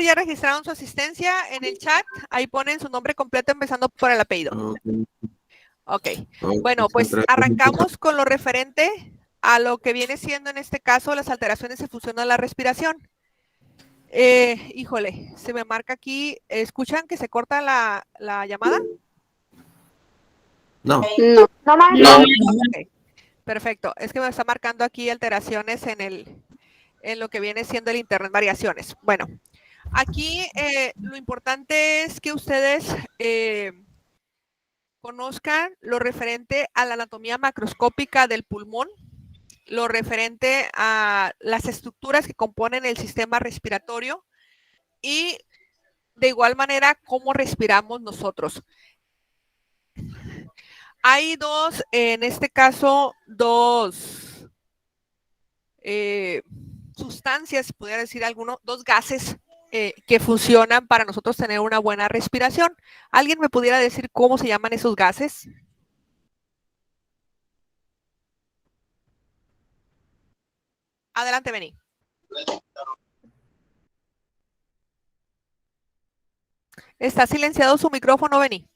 Ya registraron su asistencia en el chat, ahí ponen su nombre completo empezando por el apellido. Ok, bueno, pues arrancamos con lo referente a lo que viene siendo en este caso las alteraciones en función de la respiración. Híjole, se me marca aquí, ¿escuchan que se corta la llamada? No. No. No. Ok, perfecto, es que me está marcando aquí alteraciones en lo que viene siendo el internet, variaciones. Bueno, aquí lo importante es que ustedes conozcan lo referente a la anatomía macroscópica del pulmón, lo referente a las estructuras que componen el sistema respiratorio y de igual manera cómo respiramos nosotros. Hay dos, en este caso, dos sustancias, podría decir alguno, dos gases que funcionan para nosotros tener una buena respiración. ¿Alguien me pudiera decir cómo se llaman esos gases? Adelante, Beni. ¿Está silenciado su micrófono, Beni?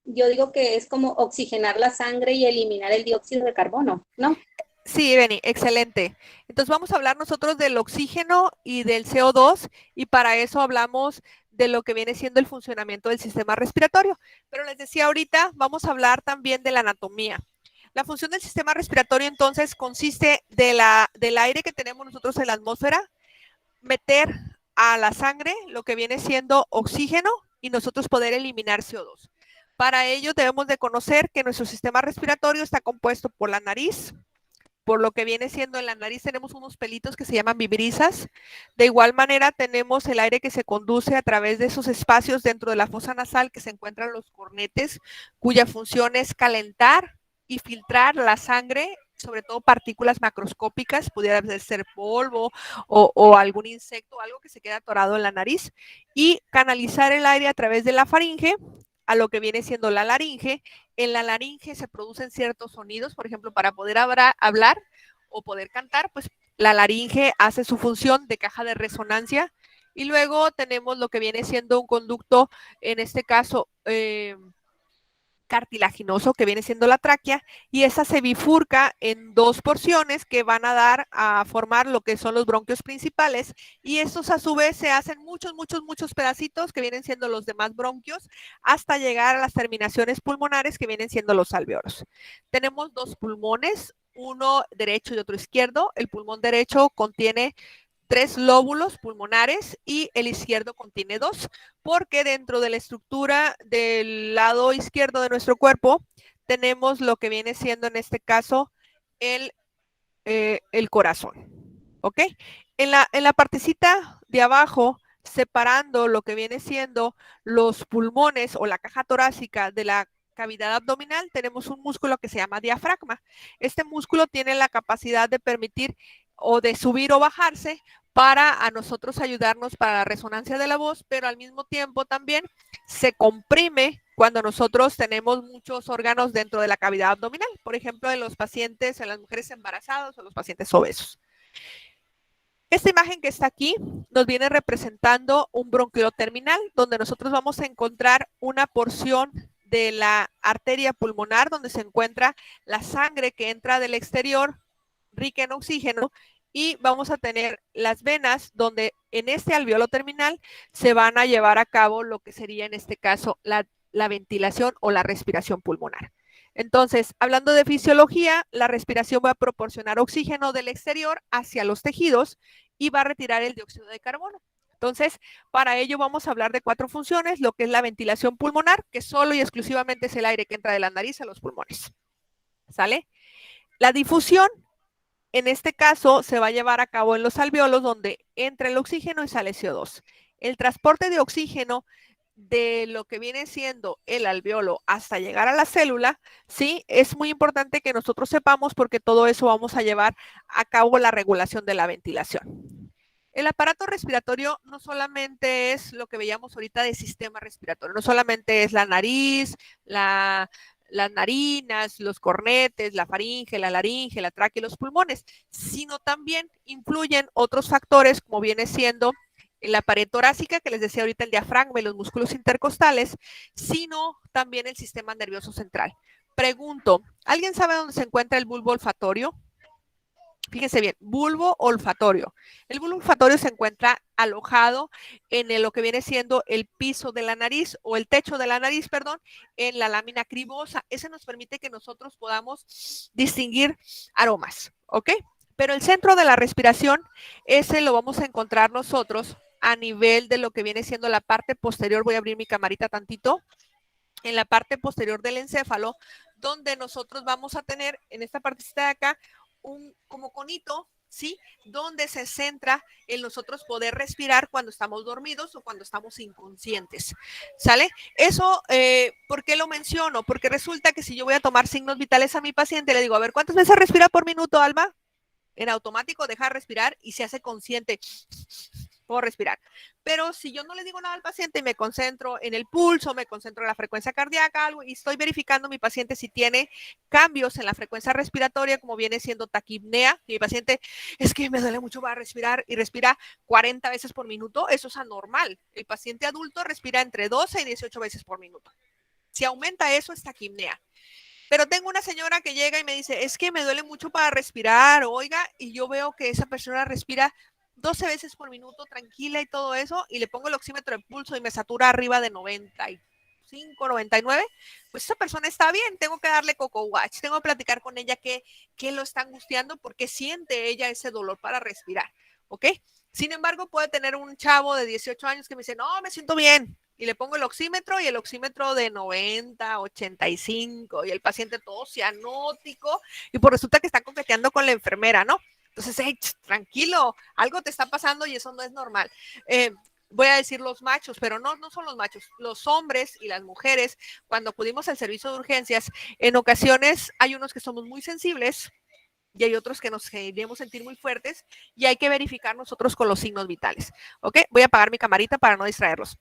Yo digo que es como oxigenar la sangre y eliminar el dióxido de carbono, ¿no? Sí, Beni, excelente. Entonces vamos a hablar nosotros del oxígeno y del CO2 y para eso hablamos de lo que viene siendo el funcionamiento del sistema respiratorio. Pero les decía ahorita, vamos a hablar también de la anatomía. La función del sistema respiratorio entonces consiste del aire que tenemos nosotros en la atmósfera, meter a la sangre lo que viene siendo oxígeno y nosotros poder eliminar CO2. Para ello debemos de conocer que nuestro sistema respiratorio está compuesto por la nariz, por lo que viene siendo en la nariz tenemos unos pelitos que se llaman vibrisas. De igual manera tenemos el aire que se conduce a través de esos espacios dentro de la fosa nasal que se encuentran los cornetes, cuya función es calentar y filtrar la sangre, sobre todo partículas macroscópicas, pudiera ser polvo o algún insecto, algo que se queda atorado en la nariz, y canalizar el aire a través de la faringe a lo que viene siendo la laringe. En la laringe se producen ciertos sonidos, por ejemplo, para poder hablar o poder cantar, pues la laringe hace su función de caja de resonancia y luego tenemos lo que viene siendo un conducto, en este caso, cartilaginoso, que viene siendo la tráquea, y esa se bifurca en dos porciones que van a dar a formar lo que son los bronquios principales, y estos a su vez se hacen muchos pedacitos que vienen siendo los demás bronquios hasta llegar a las terminaciones pulmonares que vienen siendo los alvéolos. Tenemos dos pulmones, uno derecho y otro izquierdo. El pulmón derecho contiene 3 lóbulos pulmonares y el izquierdo contiene 2, porque dentro de la estructura del lado izquierdo de nuestro cuerpo tenemos lo que viene siendo en este caso el corazón, ¿ok? En la partecita de abajo, separando lo que viene siendo los pulmones o la caja torácica de la cavidad abdominal, tenemos un músculo que se llama diafragma. Este músculo tiene la capacidad de permitir o de subir o bajarse para a nosotros ayudarnos para la resonancia de la voz, pero al mismo tiempo también se comprime cuando nosotros tenemos muchos órganos dentro de la cavidad abdominal, por ejemplo, en los pacientes, en las mujeres embarazadas o los pacientes obesos. Esta imagen que está aquí nos viene representando un bronquio terminal, donde nosotros vamos a encontrar una porción de la arteria pulmonar, donde se encuentra la sangre que entra del exterior, rica en oxígeno, y vamos a tener las venas, donde en este alveolo terminal se van a llevar a cabo lo que sería en este caso la ventilación o la respiración pulmonar. Entonces, hablando de fisiología, la respiración va a proporcionar oxígeno del exterior hacia los tejidos y va a retirar el dióxido de carbono. Entonces, para ello vamos a hablar de 4 funciones, lo que es la ventilación pulmonar, que solo y exclusivamente es el aire que entra de la nariz a los pulmones. ¿Sale? La difusión, en este caso, se va a llevar a cabo en los alvéolos, donde entra el oxígeno y sale CO2. El transporte de oxígeno de lo que viene siendo el alvéolo hasta llegar a la célula, sí, es muy importante que nosotros sepamos porque todo eso vamos a llevar a cabo la regulación de la ventilación. El aparato respiratorio no solamente es lo que veíamos ahorita de sistema respiratorio, no solamente es la nariz, las narinas, los cornetes, la faringe, la laringe, la tráquea y los pulmones, sino también influyen otros factores como viene siendo en la pared torácica, que les decía ahorita el diafragma y los músculos intercostales, sino también el sistema nervioso central. Pregunto, ¿alguien sabe dónde se encuentra el bulbo olfatorio? Fíjense bien, bulbo olfatorio. El bulbo olfatorio se encuentra alojado en lo que viene siendo el piso de la nariz o el techo de la nariz, perdón, en la lámina cribosa. Ese nos permite que nosotros podamos distinguir aromas, ¿ok? Pero el centro de la respiración, ese lo vamos a encontrar nosotros a nivel de lo que viene siendo la parte posterior. Voy a abrir mi camarita tantito. En la parte posterior del encéfalo, donde nosotros vamos a tener en esta partecita de acá un como conito, ¿sí? Donde se centra en nosotros poder respirar cuando estamos dormidos o cuando estamos inconscientes, ¿sale? Eso, ¿por qué lo menciono? Porque resulta que si yo voy a tomar signos vitales a mi paciente, le digo, a ver, ¿cuántas veces respira por minuto, Alma? En automático deja respirar y se hace consciente, puedo respirar. Pero si yo no le digo nada al paciente y me concentro en el pulso, me concentro en la frecuencia cardíaca, algo, y estoy verificando a mi paciente si tiene cambios en la frecuencia respiratoria, como viene siendo taquipnea, y mi paciente es que me duele mucho para respirar y respira 40 veces por minuto, eso es anormal. El paciente adulto respira entre 12 y 18 veces por minuto. Si aumenta eso, es taquipnea. Pero tengo una señora que llega y me dice, es que me duele mucho para respirar, oiga, y yo veo que esa persona respira 12 veces por minuto tranquila y todo eso, y le pongo el oxímetro de pulso y me satura arriba de 95, 99, pues esa persona está bien, tengo que darle Coco Watch, tengo que platicar con ella qué lo está angustiando, porque siente ella ese dolor para respirar, ¿ok? Sin embargo, puede tener un chavo de 18 años que me dice, no, me siento bien, y le pongo el oxímetro y el oxímetro de 90, 85 y el paciente todo cianótico y pues resulta que está coqueteando con la enfermera, ¿no? Entonces, hey, tranquilo, algo te está pasando y eso no es normal. Voy a decir los machos, pero no son los machos, los hombres y las mujeres, cuando acudimos al servicio de urgencias, en ocasiones hay unos que somos muy sensibles y hay otros que nos queremos sentir muy fuertes y hay que verificar nosotros con los signos vitales, ¿ok? Voy a apagar mi camarita para no distraerlos.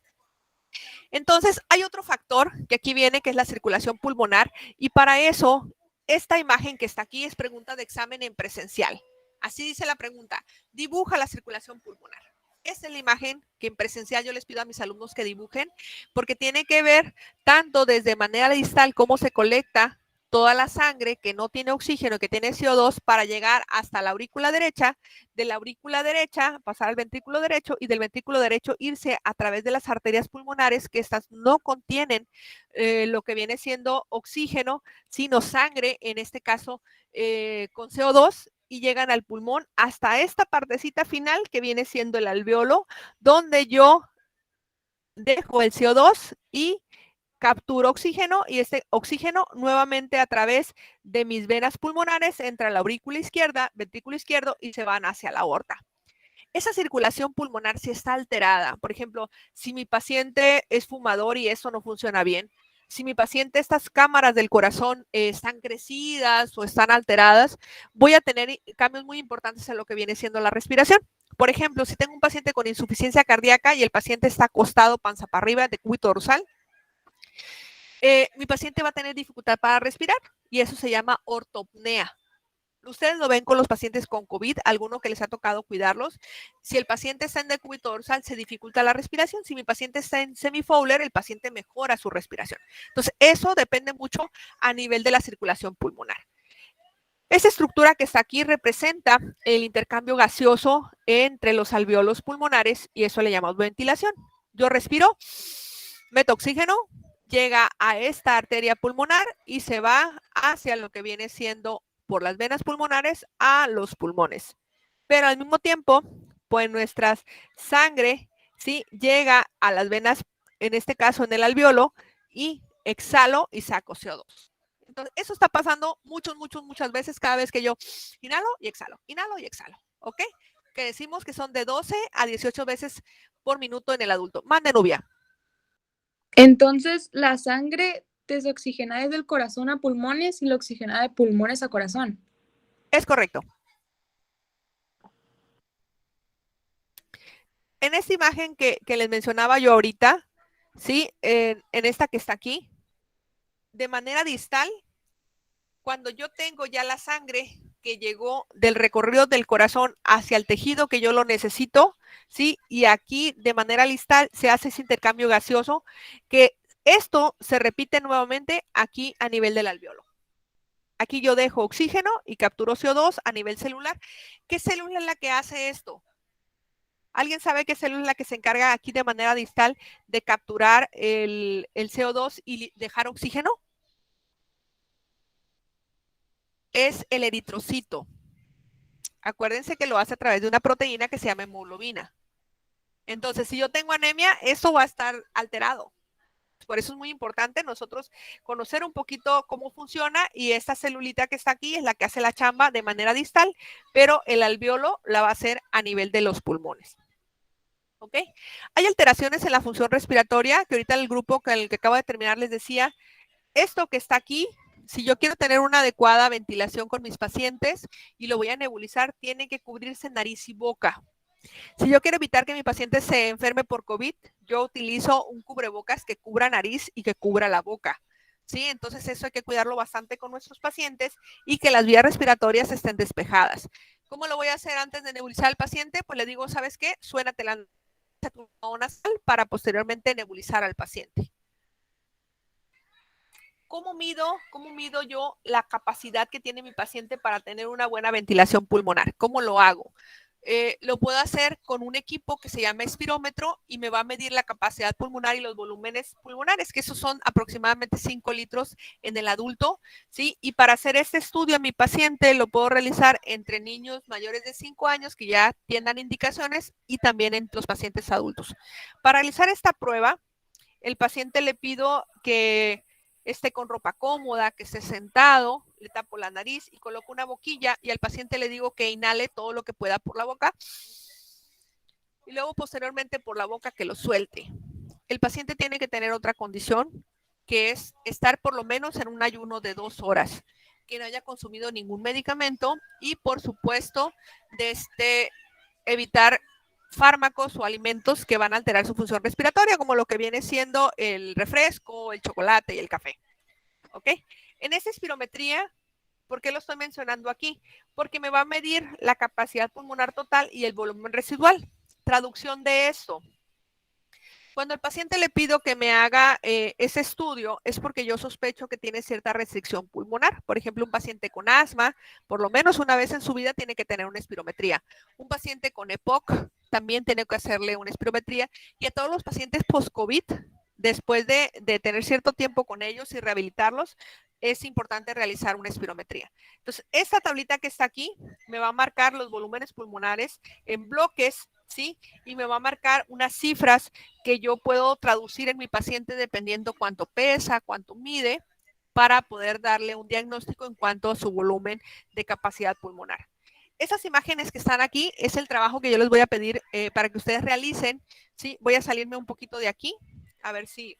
Entonces, hay otro factor que aquí viene, que es la circulación pulmonar, y para eso, esta imagen que está aquí es pregunta de examen en presencial. Así dice la pregunta, dibuja la circulación pulmonar. Esta es la imagen que en presencial yo les pido a mis alumnos que dibujen, porque tiene que ver tanto desde manera distal cómo se colecta toda la sangre que no tiene oxígeno, que tiene CO2, para llegar hasta la aurícula derecha, de la aurícula derecha pasar al ventrículo derecho y del ventrículo derecho irse a través de las arterias pulmonares, que estas no contienen lo que viene siendo oxígeno, sino sangre, en este caso con CO2, y llegan al pulmón hasta esta partecita final que viene siendo el alveolo, donde yo dejo el CO2 y capturo oxígeno, y este oxígeno nuevamente a través de mis venas pulmonares entra a la aurícula izquierda, ventrículo izquierdo, y se van hacia la aorta. Esa circulación pulmonar si está alterada, por ejemplo, si mi paciente es fumador y eso no funciona bien, si mi paciente, estas cámaras del corazón están crecidas o están alteradas, voy a tener cambios muy importantes en lo que viene siendo la respiración. Por ejemplo, si tengo un paciente con insuficiencia cardíaca y el paciente está acostado panza para arriba, decúbito dorsal, mi paciente va a tener dificultad para respirar y eso se llama ortopnea. Ustedes lo ven con los pacientes con COVID, alguno que les ha tocado cuidarlos. Si el paciente está en decúbito dorsal, se dificulta la respiración. Si mi paciente está en semifowler, el paciente mejora su respiración. Entonces, eso depende mucho a nivel de la circulación pulmonar. Esa estructura que está aquí representa el intercambio gaseoso entre los alveolos pulmonares y eso le llamamos ventilación. Yo respiro, meto oxígeno, llega a esta arteria pulmonar y se va hacia lo que viene siendo por las venas pulmonares a los pulmones. Pero al mismo tiempo, pues nuestra sangre, ¿sí?, llega a las venas, en este caso en el alveolo, y exhalo y saco CO2. Entonces, eso está pasando muchas veces cada vez que yo inhalo y exhalo, ¿ok? Que decimos que son de 12 a 18 veces por minuto en el adulto. Mande, Nubia. Entonces, la sangre desoxigenada es del corazón a pulmones y la oxigenada de pulmones a corazón. Es correcto. En esta imagen que les mencionaba yo ahorita, ¿sí? En esta que está aquí, de manera distal, cuando yo tengo ya la sangre que llegó del recorrido del corazón hacia el tejido que yo lo necesito, ¿sí? Y aquí de manera listal se hace ese intercambio gaseoso, que esto se repite nuevamente aquí a nivel del alveolo. Aquí yo dejo oxígeno y capturo CO2 a nivel celular. ¿Qué célula es la que hace esto? ¿Alguien sabe qué célula es la que se encarga aquí de manera distal de capturar el CO2 y dejar oxígeno? Es el eritrocito. Acuérdense que lo hace a través de una proteína que se llama hemoglobina. Entonces, si yo tengo anemia, eso va a estar alterado. Por eso es muy importante nosotros conocer un poquito cómo funciona, y esta celulita que está aquí es la que hace la chamba de manera distal, pero el alveolo la va a hacer a nivel de los pulmones. ¿Ok? Hay alteraciones en la función respiratoria, que ahorita el grupo que acabo de terminar les decía, esto que está aquí, si yo quiero tener una adecuada ventilación con mis pacientes y lo voy a nebulizar, tiene que cubrirse nariz y boca. Si yo quiero evitar que mi paciente se enferme por COVID, yo utilizo un cubrebocas que cubra nariz y que cubra la boca. ¿Sí? Entonces eso hay que cuidarlo bastante con nuestros pacientes, y que las vías respiratorias estén despejadas. ¿Cómo lo voy a hacer antes de nebulizar al paciente? Pues le digo, ¿sabes qué? Suénate la nasal para posteriormente nebulizar al paciente. ¿Cómo mido yo la capacidad que tiene mi paciente para tener una buena ventilación pulmonar? ¿Cómo lo hago? Lo puedo hacer con un equipo que se llama espirómetro, y me va a medir la capacidad pulmonar y los volúmenes pulmonares, que esos son aproximadamente 5 litros en el adulto, ¿sí? Y para hacer este estudio a mi paciente lo puedo realizar entre niños mayores de 5 años que ya tengan indicaciones, y también en los pacientes adultos. Para realizar esta prueba, el paciente le pido que esté con ropa cómoda, que esté sentado, le tapo la nariz y coloco una boquilla, y al paciente le digo que inhale todo lo que pueda por la boca, y luego posteriormente por la boca que lo suelte. El paciente tiene que tener otra condición, que es estar por lo menos en un ayuno de 2 horas, que no haya consumido ningún medicamento, y por supuesto evitar fármacos o alimentos que van a alterar su función respiratoria, como lo que viene siendo el refresco, el chocolate y el café. ¿Ok? En esta espirometría, ¿por qué lo estoy mencionando aquí? Porque me va a medir la capacidad pulmonar total y el volumen residual. Traducción de esto. Cuando al paciente le pido que me haga ese estudio, es porque yo sospecho que tiene cierta restricción pulmonar. Por ejemplo, un paciente con asma, por lo menos una vez en su vida tiene que tener una espirometría. Un paciente con EPOC también tiene que hacerle una espirometría. Y a todos los pacientes post-COVID, después de tener cierto tiempo con ellos y rehabilitarlos, es importante realizar una espirometría. Entonces, esta tablita que está aquí me va a marcar los volúmenes pulmonares en bloques, ¿sí? Y me va a marcar unas cifras que yo puedo traducir en mi paciente dependiendo cuánto pesa, cuánto mide, para poder darle un diagnóstico en cuanto a su volumen de capacidad pulmonar. Esas imágenes que están aquí es el trabajo que yo les voy a pedir para que ustedes realicen, ¿sí? Voy a salirme un poquito de aquí, a ver si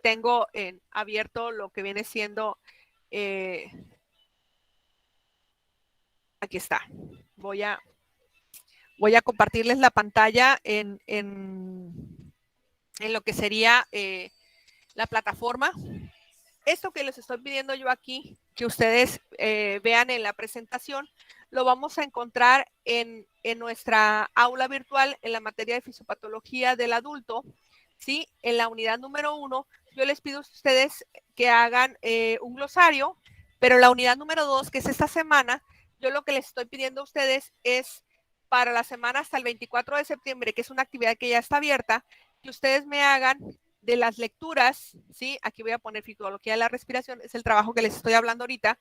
tengo abierto lo que viene siendo, aquí está. Voy a compartirles la pantalla en lo que sería la plataforma. Esto que les estoy pidiendo yo aquí, que ustedes vean en la presentación, lo vamos a encontrar en nuestra aula virtual en la materia de fisiopatología del adulto, ¿sí? En la unidad número 1, yo les pido a ustedes que hagan un glosario, pero la unidad número 2, que es esta semana, yo lo que les estoy pidiendo a ustedes es para la semana hasta el 24 de septiembre, que es una actividad que ya está abierta, que ustedes me hagan de las lecturas, ¿sí? Aquí voy a poner fisiología de la respiración, es el trabajo que les estoy hablando ahorita.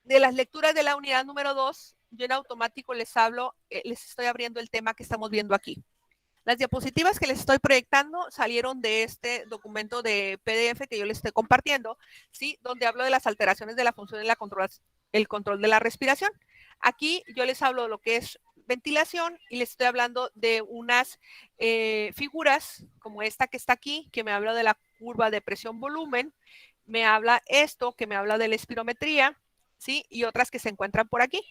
De las lecturas de la unidad número 2, yo en automático les hablo, les estoy abriendo el tema que estamos viendo aquí. Las diapositivas que les estoy proyectando salieron de este documento de PDF que yo les estoy compartiendo, ¿sí? Donde hablo de las alteraciones de la función de el control de la respiración. Aquí yo les hablo de lo que es ventilación, y les estoy hablando de unas figuras como esta que está aquí, que me habla de la curva de presión-volumen, me habla esto, que me habla de la espirometría, ¿sí? Y otras que se encuentran por aquí.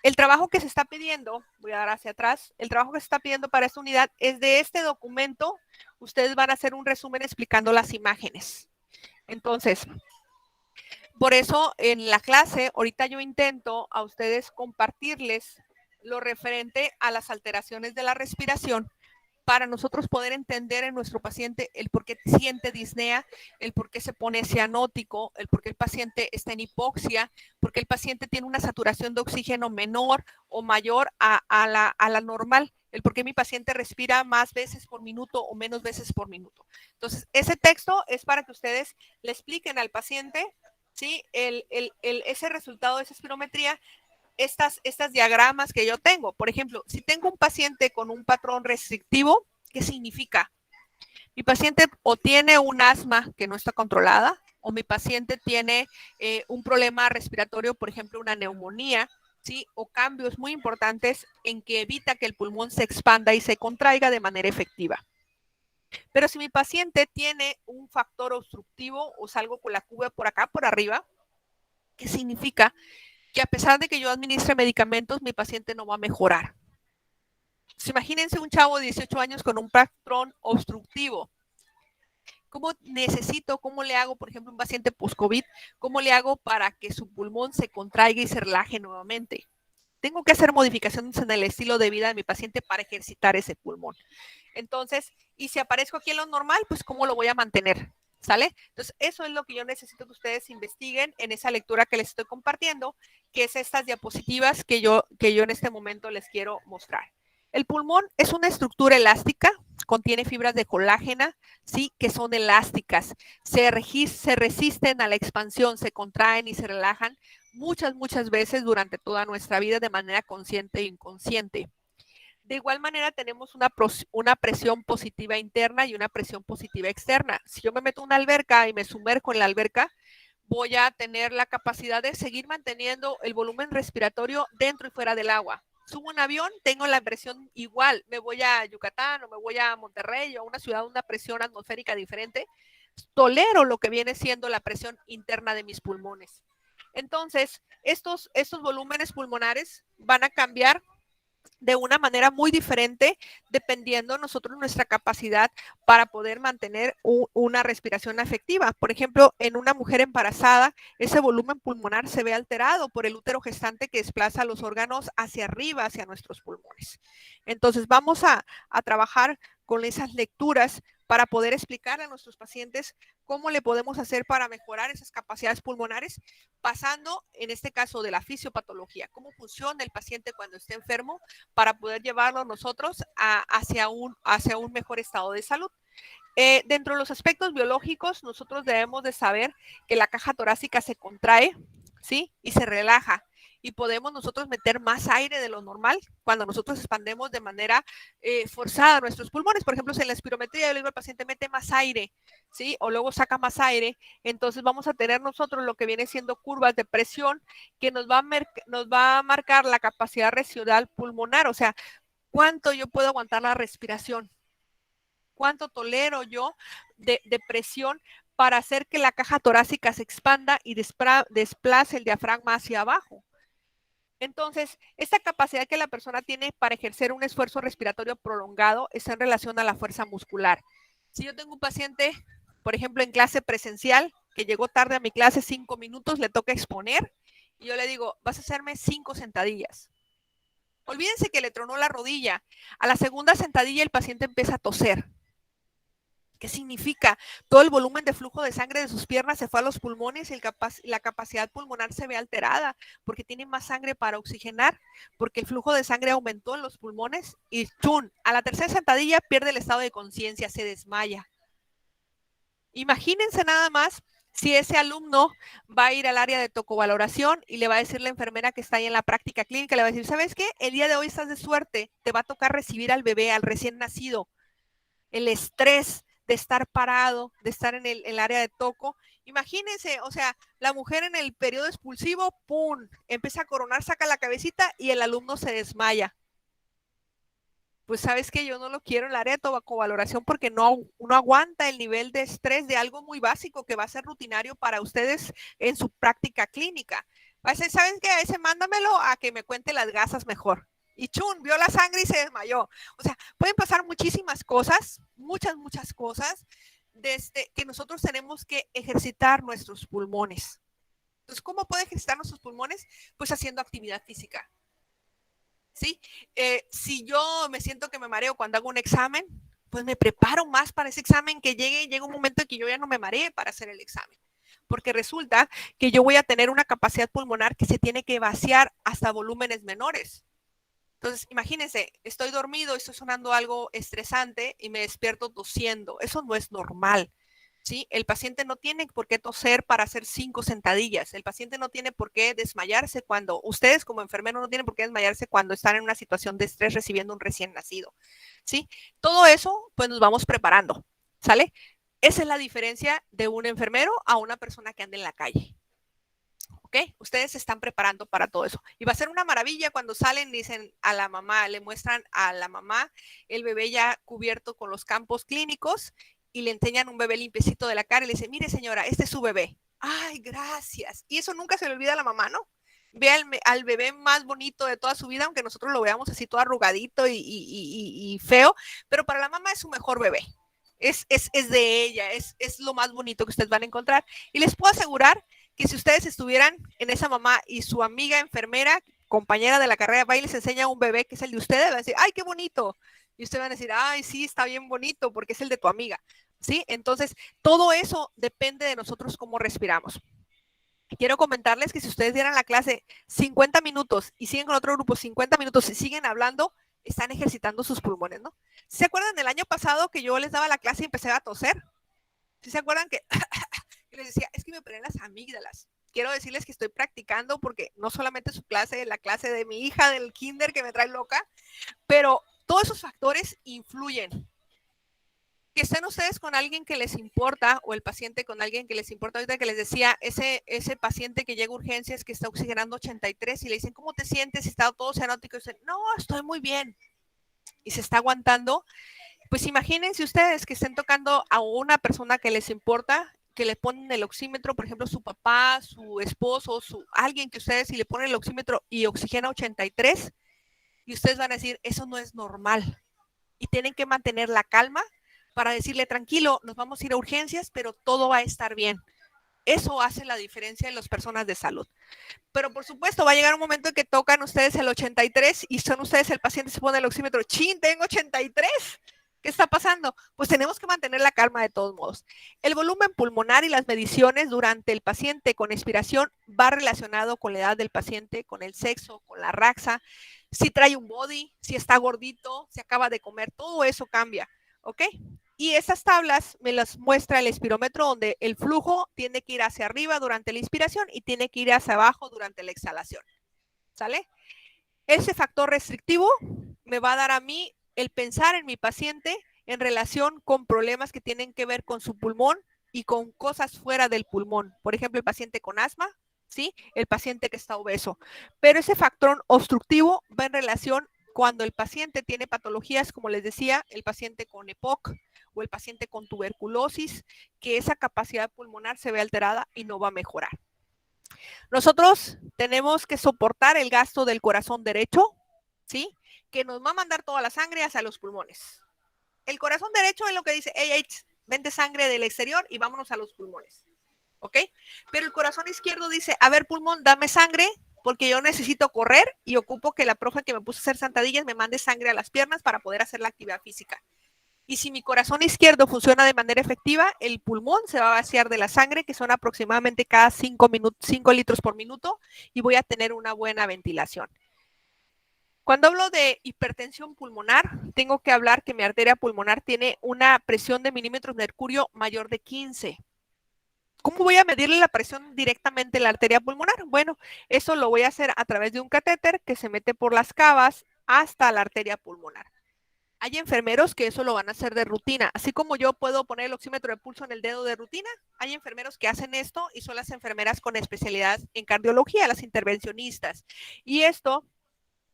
El trabajo que se está pidiendo, voy a dar hacia atrás, el trabajo que se está pidiendo para esta unidad es de este documento. Ustedes van a hacer un resumen explicando las imágenes. Entonces, Por eso en la clase, ahorita yo intento a ustedes compartirles lo referente a las alteraciones de la respiración para nosotros poder entender en nuestro paciente el por qué siente disnea, el por qué se pone cianótico, el por qué el paciente está en hipoxia, porque el paciente tiene una saturación de oxígeno menor o mayor a la normal, el por qué mi paciente respira más veces por minuto o menos veces por minuto. Entonces, ese texto es para que ustedes le expliquen al paciente, ¿sí? Ese resultado de esa espirometría, estas diagramas que yo tengo. Por ejemplo, si tengo un paciente con un patrón restrictivo, ¿qué significa? Mi paciente o tiene un asma que no está controlada, o mi paciente tiene un problema respiratorio, por ejemplo, una neumonía, ¿sí? O cambios muy importantes en que evita que el pulmón se expanda y se contraiga de manera efectiva. Pero si mi paciente tiene un factor obstructivo o salgo con la cuba por acá, por arriba, ¿qué significa? Que a pesar de que yo administre medicamentos, mi paciente no va a mejorar. Pues imagínense un chavo de 18 años con un patrón obstructivo. ¿Cómo le hago, por ejemplo, un paciente post-COVID, cómo le hago para que su pulmón se contraiga y se relaje nuevamente? Tengo que hacer modificaciones en el estilo de vida de mi paciente para ejercitar ese pulmón. Entonces, y si aparezco aquí en lo normal, pues ¿cómo lo voy a mantener? ¿Sale? Entonces, eso es lo que yo necesito que ustedes investiguen en esa lectura que les estoy compartiendo, que es estas diapositivas que yo en este momento les quiero mostrar. El pulmón es una estructura elástica, contiene fibras de colágena, ¿sí? Que son elásticas, se resisten a la expansión, se contraen y se relajan muchas veces durante toda nuestra vida de manera consciente e inconsciente. De igual manera tenemos una presión positiva interna y una presión positiva externa. Si yo me meto en una alberca y me sumerjo en la alberca, voy a tener la capacidad de seguir manteniendo el volumen respiratorio dentro y fuera del agua. Subo un avión, tengo la presión igual, me voy a Yucatán o me voy a Monterrey o a una ciudad, una presión atmosférica diferente, tolero lo que viene siendo la presión interna de mis pulmones. Entonces, estos volúmenes pulmonares van a cambiar de una manera muy diferente dependiendo nosotros nuestra capacidad para poder mantener una respiración efectiva. Por ejemplo, en una mujer embarazada, ese volumen pulmonar se ve alterado por el útero gestante que desplaza los órganos hacia arriba, hacia nuestros pulmones. Entonces, vamos a trabajar con esas lecturas para poder explicar a nuestros pacientes cómo le podemos hacer para mejorar esas capacidades pulmonares, pasando, en este caso, de la fisiopatología, cómo funciona el paciente cuando esté enfermo, para poder llevarlo nosotros hacia un mejor estado de salud. Dentro de los aspectos biológicos, nosotros debemos de saber que la caja torácica se contrae, ¿sí? Y se relaja. Y podemos nosotros meter más aire de lo normal cuando nosotros expandemos de manera forzada nuestros pulmones. Por ejemplo, si en la espirometría yo le digo al paciente mete más aire, ¿sí? O luego saca más aire, entonces vamos a tener nosotros lo que viene siendo curvas de presión que nos va a marcar la capacidad residual pulmonar, o sea, cuánto yo puedo aguantar la respiración, cuánto tolero yo de presión para hacer que la caja torácica se expanda y desplace el diafragma hacia abajo. Entonces, esta capacidad que la persona tiene para ejercer un esfuerzo respiratorio prolongado está en relación a la fuerza muscular. Si yo tengo un paciente, por ejemplo, en clase presencial, que llegó tarde a mi clase 5 minutos, le toca exponer, y yo le digo, vas a hacerme 5 sentadillas. Olvídense que le tronó la rodilla. A la segunda sentadilla el paciente empieza a toser. ¿Qué significa? Todo el volumen de flujo de sangre de sus piernas se fue a los pulmones y la capacidad pulmonar se ve alterada porque tiene más sangre para oxigenar, porque el flujo de sangre aumentó en los pulmones y ¡chun! A la tercera sentadilla pierde el estado de conciencia, se desmaya. Imagínense nada más si ese alumno va a ir al área de tocovaloración y le va a decir la enfermera que está ahí en la práctica clínica, le va a decir, ¿sabes qué? El día de hoy estás de suerte, te va a tocar recibir al bebé, al recién nacido. El estrés de estar parado, de estar en el área de toco. Imagínense, o sea, la mujer en el periodo expulsivo, ¡pum!, empieza a coronar, saca la cabecita y el alumno se desmaya. Pues sabes que yo no lo quiero en el área de tocovaloración porque no aguanta el nivel de estrés de algo muy básico que va a ser rutinario para ustedes en su práctica clínica. Va a ser, ¿sabes qué? A ese mándamelo a que me cuente las gasas mejor. Y chun, vio la sangre y se desmayó. O sea, pueden pasar muchísimas cosas, muchas cosas, desde que nosotros tenemos que ejercitar nuestros pulmones. Entonces, ¿cómo puede ejercitar nuestros pulmones? Pues haciendo actividad física. ¿Sí? Si yo me siento que me mareo cuando hago un examen, pues me preparo más para ese examen, que llega un momento en que yo ya no me mareé para hacer el examen. Porque resulta que yo voy a tener una capacidad pulmonar que se tiene que vaciar hasta volúmenes menores. Entonces, imagínense, estoy dormido, estoy sonando algo estresante y me despierto tosiendo. Eso no es normal. ¿Sí? El paciente no tiene por qué toser para hacer 5 sentadillas. El paciente no tiene por qué desmayarse cuando, ustedes como enfermeros no tienen por qué desmayarse cuando están en una situación de estrés recibiendo un recién nacido. ¿Sí? Todo eso, pues nos vamos preparando. ¿Sale? Esa es la diferencia de un enfermero a una persona que anda en la calle. ¿Ok? Ustedes se están preparando para todo eso. Y va a ser una maravilla cuando salen, dicen a la mamá, le muestran a la mamá el bebé ya cubierto con los campos clínicos y le enseñan un bebé limpiecito de la cara y le dicen, mire señora, este es su bebé. Ay, gracias. Y eso nunca se le olvida a la mamá, ¿no? Ve al bebé más bonito de toda su vida, aunque nosotros lo veamos así todo arrugadito y feo, pero para la mamá es su mejor bebé. Es de ella, es lo más bonito que ustedes van a encontrar. Y les puedo asegurar que si ustedes estuvieran en esa mamá y su amiga enfermera, compañera de la carrera, va y les enseña a un bebé que es el de ustedes, van a decir, ay, qué bonito. Y ustedes van a decir, ay, sí, está bien bonito porque es el de tu amiga. ¿Sí? Entonces, todo eso depende de nosotros cómo respiramos. Quiero comentarles que si ustedes dieran la clase 50 minutos y siguen con otro grupo 50 minutos y siguen hablando, están ejercitando sus pulmones, ¿no? ¿Se acuerdan del año pasado que yo les daba la clase y empecé a toser? ¿Sí se acuerdan que les decía, es que me operé las amígdalas? Quiero decirles que estoy practicando porque no solamente su clase, la clase de mi hija del kinder que me trae loca, pero todos esos factores influyen. Que estén ustedes con alguien que les importa o el paciente con alguien que les importa. Ahorita que les decía, ese paciente que llega a urgencias que está oxigenando 83 y le dicen, ¿cómo te sientes? Está todo cianótico. Y dicen, no, estoy muy bien. Y se está aguantando. Pues imagínense ustedes que estén tocando a una persona que les importa, que le ponen el oxímetro, por ejemplo, su papá, su esposo, alguien que ustedes, si le ponen el oxímetro y oxigena 83, y ustedes van a decir, eso no es normal. Y tienen que mantener la calma para decirle, tranquilo, nos vamos a ir a urgencias, pero todo va a estar bien. Eso hace la diferencia en las personas de salud. Pero por supuesto, va a llegar un momento en que tocan ustedes el 83 y son ustedes el paciente, se pone el oxímetro, chin, tengo 83. ¿Qué está pasando? Pues tenemos que mantener la calma de todos modos. El volumen pulmonar y las mediciones durante el paciente con expiración va relacionado con la edad del paciente, con el sexo, con la raza, si trae un body, si está gordito, si acaba de comer, todo eso cambia, ¿ok? Y esas tablas me las muestra el espirómetro, donde el flujo tiene que ir hacia arriba durante la inspiración y tiene que ir hacia abajo durante la exhalación. ¿Sale? Ese factor restrictivo me va a dar a mí el pensar en mi paciente en relación con problemas que tienen que ver con su pulmón y con cosas fuera del pulmón. Por ejemplo, el paciente con asma, ¿sí? El paciente que está obeso. Pero ese factor obstructivo va en relación cuando el paciente tiene patologías, como les decía, el paciente con EPOC o el paciente con tuberculosis, que esa capacidad pulmonar se ve alterada y no va a mejorar. Nosotros tenemos que soportar el gasto del corazón derecho, ¿sí? Que nos va a mandar toda la sangre hacia los pulmones. El corazón derecho es lo que dice, hey, vente sangre del exterior y vámonos a los pulmones, ¿ok? Pero el corazón izquierdo dice, a ver, pulmón, dame sangre porque yo necesito correr y ocupo que la profe que me puso a hacer sentadillas me mande sangre a las piernas para poder hacer la actividad física. Y si mi corazón izquierdo funciona de manera efectiva, el pulmón se va a vaciar de la sangre, que son aproximadamente cada 5 litros por minuto, y voy a tener una buena ventilación. Cuando hablo de hipertensión pulmonar, tengo que hablar que mi arteria pulmonar tiene una presión de milímetros de mercurio mayor de 15. ¿Cómo voy a medirle la presión directamente en la arteria pulmonar? Bueno, eso lo voy a hacer a través de un catéter que se mete por las cavas hasta la arteria pulmonar. Hay enfermeros que eso lo van a hacer de rutina. Así como yo puedo poner el oxímetro de pulso en el dedo de rutina, hay enfermeros que hacen esto y son las enfermeras con especialidad en cardiología, las intervencionistas. Y esto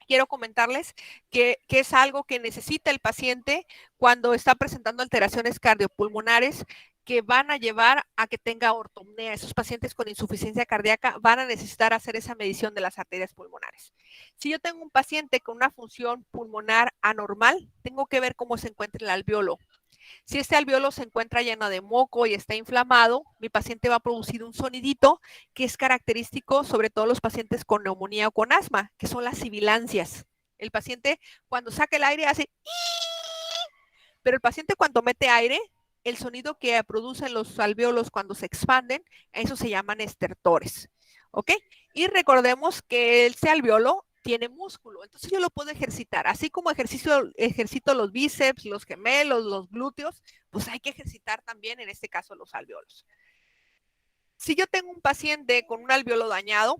quiero comentarles que es algo que necesita el paciente cuando está presentando alteraciones cardiopulmonares que van a llevar a que tenga ortopnea. Esos pacientes con insuficiencia cardíaca van a necesitar hacer esa medición de las arterias pulmonares. Si yo tengo un paciente con una función pulmonar anormal, tengo que ver cómo se encuentra el alveolo. Si este alveolo se encuentra lleno de moco y está inflamado, mi paciente va a producir un sonidito que es característico sobre todo los pacientes con neumonía o con asma, que son las sibilancias. El paciente cuando saca el aire hace pero el paciente cuando mete aire, el sonido que producen los alvéolos cuando se expanden, eso se llaman estertores, ¿ok? Y recordemos que ese alvéolo tiene músculo, entonces yo lo puedo ejercitar, así como ejercito los bíceps, los gemelos, los glúteos, pues hay que ejercitar también en este caso los alvéolos. Si yo tengo un paciente con un alvéolo dañado,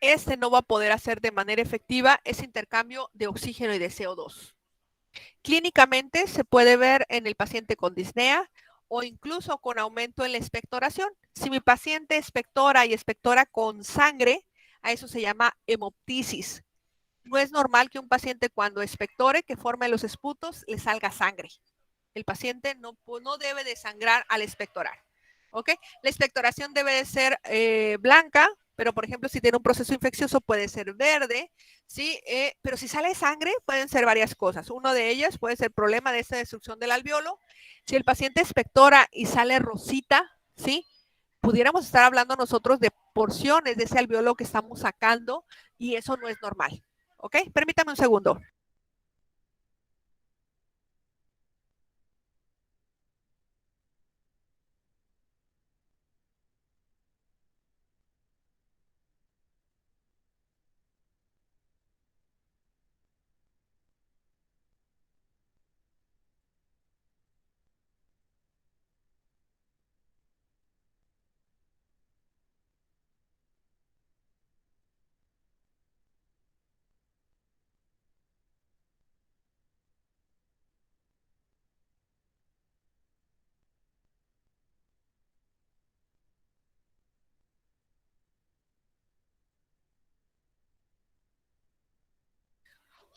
este no va a poder hacer de manera efectiva ese intercambio de oxígeno y de CO2. Clínicamente se puede ver en el paciente con disnea o incluso con aumento en la expectoración. Si mi paciente expectora y expectora con sangre, a eso se llama hemoptisis. No es normal que un paciente cuando expectore, que forme los esputos, le salga sangre. El paciente no debe de sangrar al expectorar. ¿Ok? La expectoración debe de ser blanca, pero por ejemplo, si tiene un proceso infeccioso puede ser verde, ¿sí? Pero si sale sangre, pueden ser varias cosas. Uno de ellas puede ser problema de esta destrucción del alvéolo. Si el paciente expectora y sale rosita, ¿sí? Pudiéramos estar hablando nosotros de porciones de ese alvéolo que estamos sacando y eso no es normal. ¿Ok? Permítame un segundo.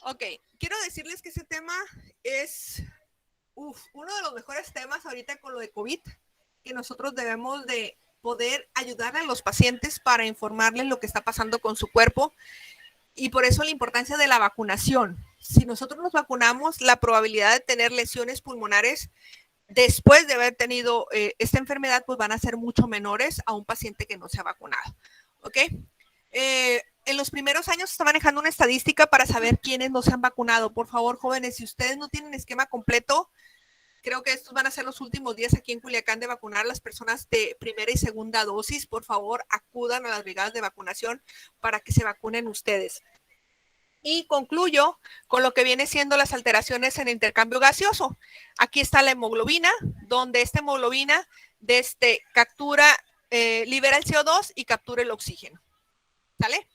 Ok, quiero decirles que ese tema es uno de los mejores temas ahorita con lo de COVID, que nosotros debemos de poder ayudar a los pacientes para informarles lo que está pasando con su cuerpo y por eso la importancia de la vacunación. Si nosotros nos vacunamos, la probabilidad de tener lesiones pulmonares después de haber tenido esta enfermedad, pues van a ser mucho menores a un paciente que no se ha vacunado. ¿Ok? En los primeros años se está manejando una estadística para saber quiénes no se han vacunado. Por favor, jóvenes, si ustedes no tienen esquema completo, creo que estos van a ser los últimos días aquí en Culiacán de vacunar a las personas de primera y segunda dosis. Por favor, acudan a las brigadas de vacunación para que se vacunen ustedes. Y concluyo con lo que viene siendo las alteraciones en el intercambio gaseoso. Aquí está la hemoglobina, donde esta hemoglobina libera el CO2 y captura el oxígeno. ¿Sale?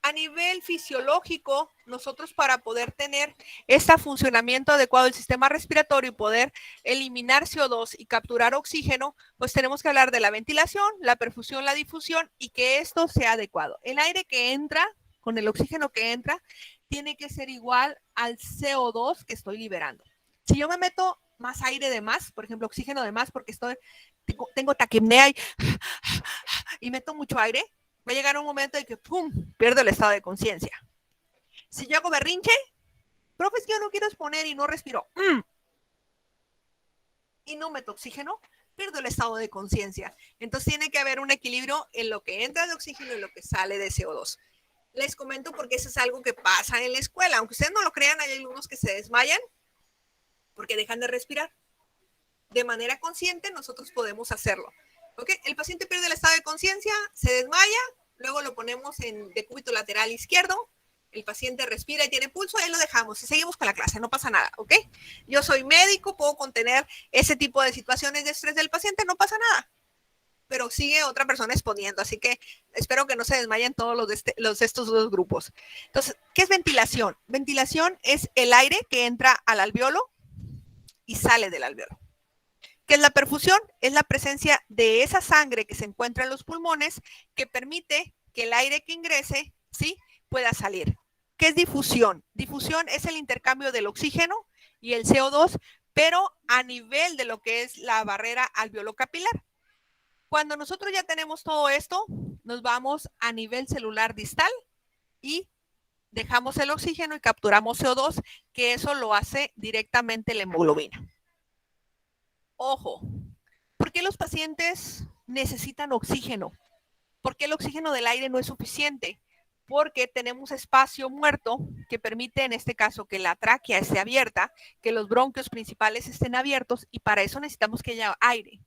A nivel fisiológico, nosotros para poder tener este funcionamiento adecuado del sistema respiratorio y poder eliminar CO2 y capturar oxígeno, pues tenemos que hablar de la ventilación, la perfusión, la difusión y que esto sea adecuado. El aire que entra, con el oxígeno que entra, tiene que ser igual al CO2 que estoy liberando. Si yo me meto más aire de más, por ejemplo, oxígeno de más porque tengo taquipnea y meto mucho aire, va a llegar un momento en que ¡pum! Pierdo el estado de conciencia. Si yo hago berrinche, profe, es que yo no quiero exponer y no respiro, y no meto oxígeno, pierdo el estado de conciencia. Entonces tiene que haber un equilibrio en lo que entra de oxígeno y lo que sale de CO2. Les comento porque eso es algo que pasa en la escuela. Aunque ustedes no lo crean, hay alumnos que se desmayan porque dejan de respirar. De manera consciente, nosotros podemos hacerlo. ¿Okay? El paciente pierde el estado de conciencia, se desmaya, luego lo ponemos en decúbito lateral izquierdo, el paciente respira y tiene pulso, ahí lo dejamos y seguimos con la clase, no pasa nada, ¿ok? Yo soy médico, puedo contener ese tipo de situaciones de estrés del paciente, no pasa nada, pero sigue otra persona exponiendo, así que espero que no se desmayen todos estos dos grupos. Entonces, ¿qué es ventilación? Ventilación es el aire que entra al alvéolo y sale del alvéolo. ¿Qué es la perfusión? Es la presencia de esa sangre que se encuentra en los pulmones que permite que el aire que ingrese, ¿sí?, pueda salir. ¿Qué es difusión? Difusión es el intercambio del oxígeno y el CO2, pero a nivel de lo que es la barrera alveolocapilar. Cuando nosotros ya tenemos todo esto, nos vamos a nivel celular distal y dejamos el oxígeno y capturamos CO2, que eso lo hace directamente la hemoglobina. Ojo, ¿por qué los pacientes necesitan oxígeno? ¿Por qué el oxígeno del aire no es suficiente? Porque tenemos espacio muerto que permite, en este caso, que la tráquea esté abierta, que los bronquios principales estén abiertos, y para eso necesitamos que haya aire.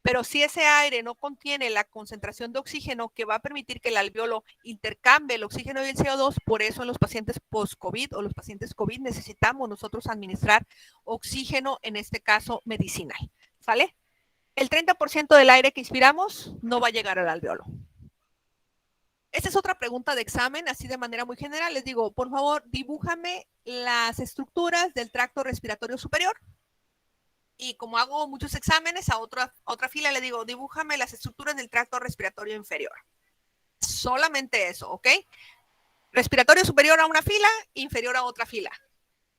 Pero si ese aire no contiene la concentración de oxígeno que va a permitir que el alveolo intercambie el oxígeno y el CO2, por eso en los pacientes post-COVID o los pacientes COVID necesitamos nosotros administrar oxígeno, en este caso medicinal, ¿sale? El 30% del aire que inspiramos no va a llegar al alveolo. Esta es otra pregunta de examen, así de manera muy general. Les digo, por favor, dibújame las estructuras del tracto respiratorio superior. Y como hago muchos exámenes, a otra fila le digo, dibújame las estructuras del tracto respiratorio inferior. Solamente eso, ¿ok? Respiratorio superior a una fila, inferior a otra fila.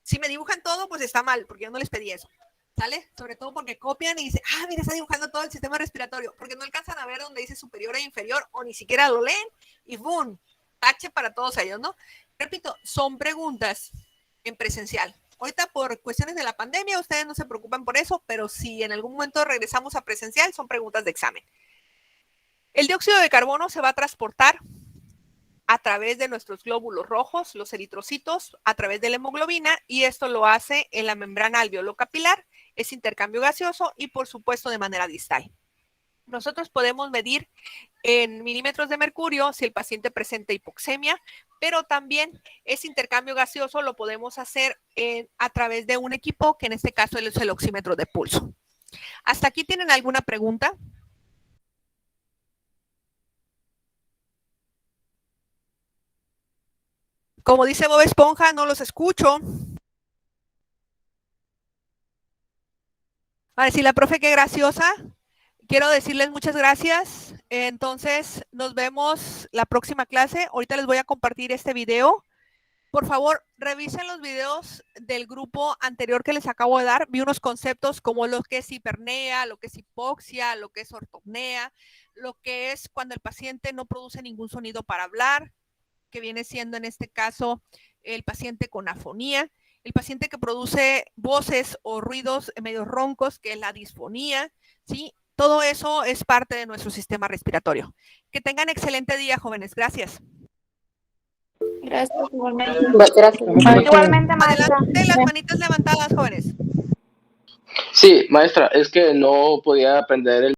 Si me dibujan todo, pues está mal, porque yo no les pedí eso, ¿sale? Sobre todo porque copian y dicen, mira, está dibujando todo el sistema respiratorio, porque no alcanzan a ver donde dice superior e inferior, o ni siquiera lo leen, y ¡boom! Tache para todos ellos, ¿no? Repito, son preguntas en presencial. Ahorita por cuestiones de la pandemia, ustedes no se preocupan por eso, pero si en algún momento regresamos a presencial, son preguntas de examen. El dióxido de carbono se va a transportar a través de nuestros glóbulos rojos, los eritrocitos, a través de la hemoglobina, y esto lo hace en la membrana alveolo-capilar, es intercambio gaseoso y por supuesto de manera distal. Nosotros podemos medir en milímetros de mercurio si el paciente presenta hipoxemia, pero también ese intercambio gaseoso lo podemos hacer a través de un equipo que en este caso es el oxímetro de pulso. ¿Hasta aquí tienen alguna pregunta? Como dice Bob Esponja, no los escucho. A decir la profe, qué graciosa. Quiero decirles muchas gracias. Entonces, nos vemos la próxima clase. Ahorita les voy a compartir este video. Por favor, revisen los videos del grupo anterior que les acabo de dar. Vi unos conceptos como lo que es hipernea, lo que es hipoxia, lo que es ortopnea, lo que es cuando el paciente no produce ningún sonido para hablar, que viene siendo en este caso el paciente con afonía, el paciente que produce voces o ruidos medio roncos, que es la disfonía, ¿sí? Todo eso es parte de nuestro sistema respiratorio. Que tengan excelente día, jóvenes. Gracias. Gracias, igualmente. Gracias. Igualmente, maestra. Adelante, las manitas levantadas, jóvenes. Sí, maestra, es que no podía aprender el